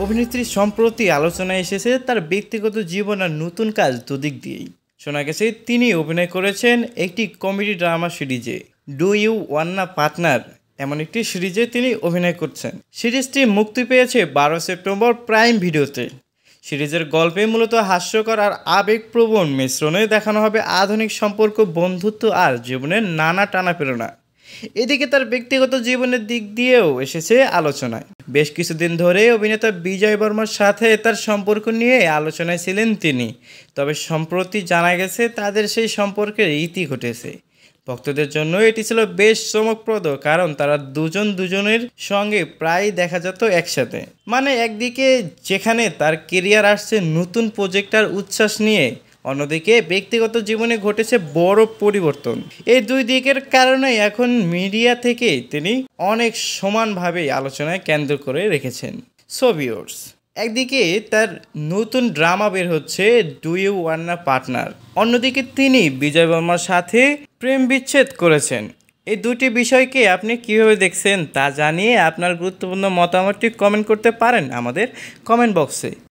অভিনেত্রী সম্প্রতি আলোচনায় এসেছে তার ব্যক্তিগত জীবন আর নতুন কাজ দুদিক দিয়েই। শোনা গেছে তিনি অভিনয় করেছেন একটি কমেডি ড্রামা সিরিজে, ডু ইউ ওয়ান্না পার্টনার এমন একটি সিরিজে তিনি অভিনয় করছেন। সিরিজটি মুক্তি পেয়েছে 12 সেপ্টেম্বর প্রাইম ভিডিওতে। সিরিজের গল্পে মূলত হাস্যকর আর আবেগপ্রবণ মিশ্রণে দেখানো হবে আধুনিক সম্পর্ক, বন্ধুত্ব আর জীবনের নানা টানাপেরোনা। এদিকে তার ব্যক্তিগত জীবনের দিক দিয়েও এসেছে আলোচনায়। বেশ কিছুদিন ধরে অভিনেতা বিজয় বর্মার সাথে তার সম্পর্ক নিয়ে আলোচনায় ছিলেন তিনি। তবে সম্প্রতি জানা গেছে তাদের সেই সম্পর্কের ইতি ঘটেছে। ভক্তদের জন্য এটি ছিল বেশ চমকপ্রদ, কারণ তারা দুজনের সঙ্গে প্রায় দেখা যেত একসাথে। মানে একদিকে যেখানে তার কেরিয়ার আসছে নতুন প্রজেক্ট আর উচ্ছ্বাস নিয়ে, অন্যদিকে ব্যক্তিগত জীবনে ঘটেছে বড় পরিবর্তন। এই দুই দিকের কারণে এখন মিডিয়া থেকে তিনি অনেক সমানভাবে আলোচনায় কেন্দ্র করে রেখেছেন। সো ভিউয়ার্স, একদিকে তার নতুন ড্রামা বের হচ্ছে ডু ইউ ওয়ান্না পার্টনার, অন্যদিকে তিনি বিজয় বর্মার সাথে প্রেম বিচ্ছেদ করেছেন। এই দুটি বিষয়কে আপনি কিভাবে দেখছেন তা জানিয়ে আপনার গুরুত্বপূর্ণ মতামতটি কমেন্ট করতে পারেন আমাদের কমেন্ট বক্সে।